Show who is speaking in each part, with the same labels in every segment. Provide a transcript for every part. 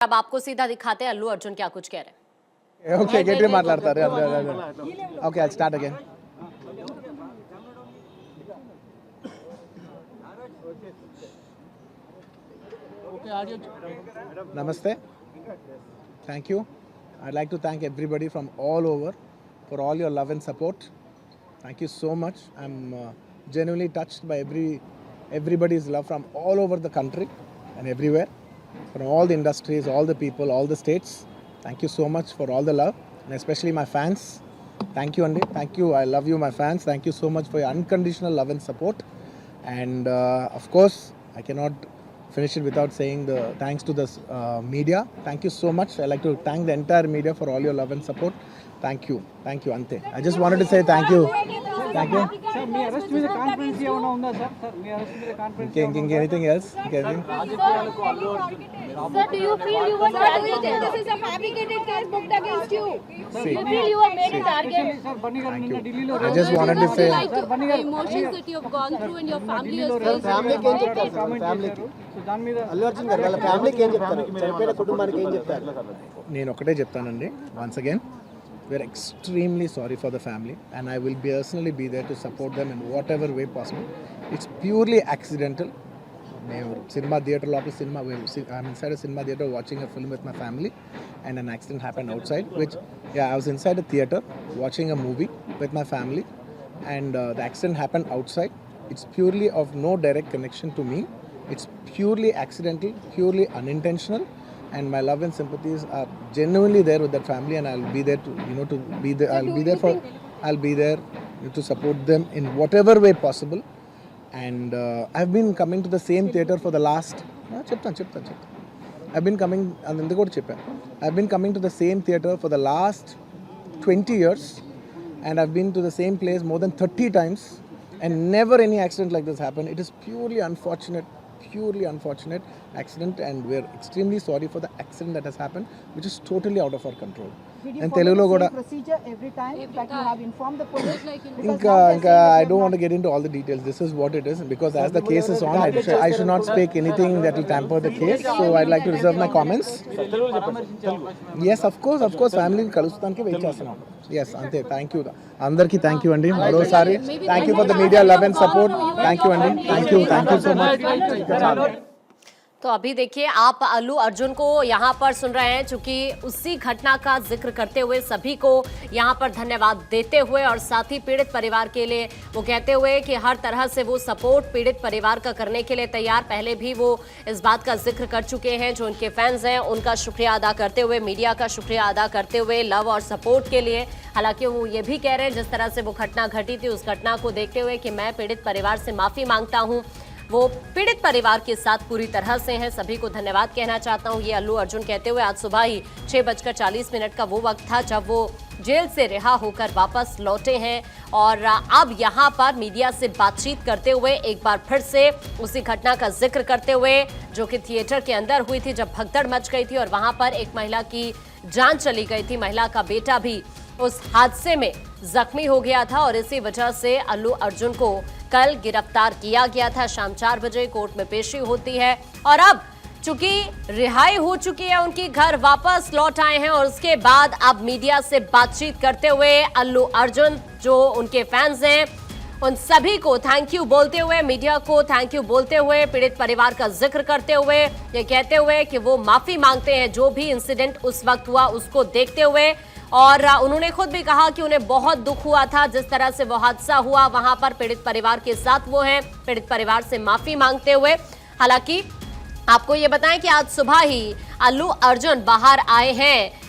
Speaker 1: अब आपको सीधा दिखाते हैं अल्लू अर्जुन क्या कुछ कह रहे हैं।
Speaker 2: ఓకే గట్టిగా మాట్లాడతారు ఓకే ఐ స్టార్ట్ అగైన్ నమస్తే thank you I'd like to thank everybody from all over for all your love and support thank you so much I'm genuinely touched by everybody's love from all over the country and everywhere, from all the industries, all the people, all the states. Thank you so much for all the love, and especially my fans. Thank you, Andy. Thank you. I love you, my fans. Thank you so much for your unconditional love and support. And of course, I cannot finish it without saying the thanks to the media. Thank you so much. I like to thank the entire media for all your love and support. Thank you, Ante. I just wanted to say thank you. Thank you.
Speaker 3: Sir, me arrest మీద confidence ఏమైనా ఉందా sir? Sir మీ arrest మీద confidence
Speaker 2: Anything else?
Speaker 4: Sir, do you feel you were targeted? This is a fabricated case booked against you. Do you feel you were made a target?
Speaker 3: Sir Bunny గారు నిన్న ఢిల్లీలో
Speaker 2: I just wanted to say
Speaker 4: The emotions that you have gone through and your family has faced.
Speaker 3: Comment చేశారు. So దాని మీద
Speaker 5: అల్లు అర్జున్ గారు వాళ్ళ ఫ్యామిలీకి ఏం చెప్తారు, చనిపోయిన కుటుంబానికి ఏం చెప్తారు?
Speaker 2: నేను ఒకటే చెప్తానండి, once again we're extremely sorry for the family and I will personally be there to support them in whatever way possible. It's purely accidental. Cinema theatre I'm inside a cinema theatre watching a film with my family and an accident happened outside, which I was inside a theatre watching a movie with my family and the accident happened outside. It's purely of no direct connection to me. It's purely accidental, purely unintentional, and my love and sympathies are genuinely there with that family, and I'll be there I'll be there to support them in whatever way possible. And I've been coming to the same theatre for the last I've been coming I've been coming to the same theatre for the last 20 years, and I've been to the same place more than 30 times, and never any accident like this happened. It is purely unfortunate accident, and we're extremely sorry for the accident that has happened, which is totally out of our control. And Telugulo
Speaker 6: follow
Speaker 2: kuda
Speaker 6: the same procedure every time that you have informed the police?
Speaker 2: Inka I don't want to get into all the details. This is what it is, because as the case is on, I should not speak anything that will tamper the case, so I'd like to reserve my comments. Yes, of course family kalustaniki wait chestunam. Yes, ante. Thank you andarki. Thank you andi marosari. Thank you for the media love and support. Thank you andi. Thank you so much.
Speaker 1: तो अभी देखिए आप अल्लू अर्जुन को यहाँ पर सुन रहे हैं, चूंकि उसी घटना का जिक्र करते हुए सभी को यहाँ पर धन्यवाद देते हुए और साथ ही पीड़ित परिवार के लिए वो कहते हुए कि हर तरह से वो सपोर्ट पीड़ित परिवार का करने के लिए तैयार। पहले भी वो इस बात का जिक्र कर चुके हैं, जो उनके फैंस हैं उनका शुक्रिया अदा करते हुए, मीडिया का शुक्रिया अदा करते हुए लव और सपोर्ट के लिए। हालांकि वो ये भी कह रहे हैं जिस तरह से वो घटना घटी थी उस घटना को देखते हुए कि मैं पीड़ित परिवार से माफी मांगता हूँ, वो पीड़ित परिवार के साथ पूरी तरह से हैं, सभी को धन्यवाद कहना चाहता हूं। ये अल्लू अर्जुन कहते हुए आज सुबह ही 6:40 का वो वक्त था जब वो जेल से रिहा होकर वापस लौटे हैं और अब यहां पर मीडिया से बातचीत करते हुए एक बार फिर से उसी घटना का जिक्र करते हुए जो कि थिएटर के अंदर हुई थी जब भगदड़ मच गई थी और वहां पर एक महिला की जान चली गई थी। महिला का बेटा भी उस हादसे में जख्मी हो गया था और इसी वजह से अल्लू अर्जुन को कल गिरफ्तार किया गया था। शाम 4 बजे कोर्ट में पेशी होती है और अब चूंकि रिहाई हो चुकी है, उनकी घर वापस लौट आए हैं और उसके बाद अब मीडिया से बातचीत करते हुए अल्लू अर्जुन जो उनके फैंस हैं उन सभी को थैंक यू बोलते हुए, मीडिया को थैंक यू बोलते हुए, पीड़ित परिवार का जिक्र करते हुए ये कहते हुए कि वो माफी मांगते हैं जो भी इंसिडेंट उस वक्त हुआ उसको देखते हुए। और उन्होंने खुद भी कहा कि उन्हें बहुत दुख हुआ था जिस तरह से वो हादसा हुआ, वहां पर पीड़ित परिवार के साथ वो हैं, पीड़ित परिवार से माफी मांगते हुए। हालांकि आपको ये बताएं कि आज सुबह ही अल्लू अर्जुन बाहर आए हैं।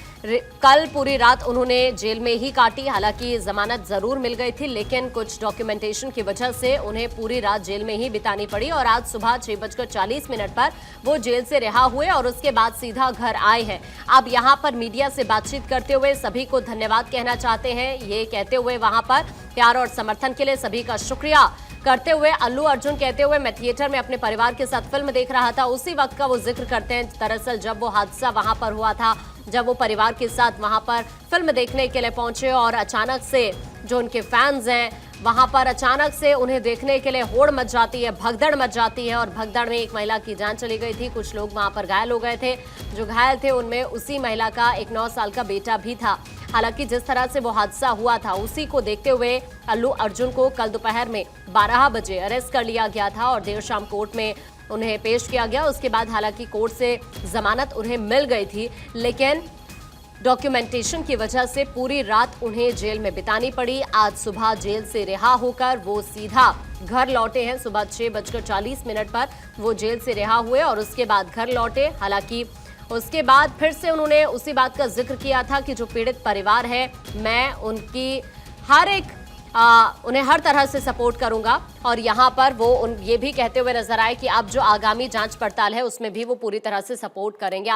Speaker 1: कल पूरी रात उन्होंने जेल में ही काटी, हालांकि जमानत जरूर मिल गई थी लेकिन कुछ डॉक्यूमेंटेशन की वजह से उन्हें पूरी रात जेल में ही बितानी पड़ी और आज सुबह 6:40 पर वो जेल से रिहा हुए और उसके बाद सीधा घर आए हैं। अब यहाँ पर मीडिया से बातचीत करते हुए सभी को धन्यवाद कहना चाहते हैं, ये कहते हुए वहां पर प्यार और समर्थन के लिए सभी का शुक्रिया करते हुए अल्लू अर्जुन कहते हुए मैं थिएटर में अपने परिवार के साथ फिल्म देख रहा था, उसी वक्त का वो जिक्र करते हैं। दरअसल जब वो हादसा वहां पर हुआ था, जब वो परिवार के साथ वहां पर फिल्म देखने के लिए पहुंचे और अचानक से जो उनके फैंस हैं वहां पर अचानक से उन्हें देखने के लिए होड़ मच जाती है, भगदड़ मच जाती है और भगदड़ में एक महिला की जान चली गई थी। कुछ लोग वहां पर घायल हो गए थे। जो घायल थे उनमें उसी महिला का एक 9 साल का बेटा भी था। हालांकि जिस तरह से वो हादसा हुआ था उसी को देखते हुए अल्लू अर्जुन को कल दोपहर में 12 बजे अरेस्ट कर लिया गया था और देर शाम कोर्ट में उन्हें पेश किया गया। उसके बाद हालांकि कोर्ट से जमानत उन्हें मिल गई थी, लेकिन डॉक्यूमेंटेशन की वजह से पूरी रात उन्हें जेल में बितानी पड़ी। आज सुबह जेल से रिहा होकर वो सीधा घर लौटे हैं। सुबह 6:40 पर वो जेल से रिहा हुए और उसके बाद घर लौटे। हालांकि उसके बाद फिर से उन्होंने उसी बात का जिक्र किया था कि जो पीड़ित परिवार है, मैं उनकी उन्हें हर तरह से सपोर्ट करूंगा। और यहां पर वो ये भी कहते हुए नजर आए कि अब जो आगामी जांच पड़ताल है उसमें भी वो पूरी तरह से सपोर्ट करेंगे।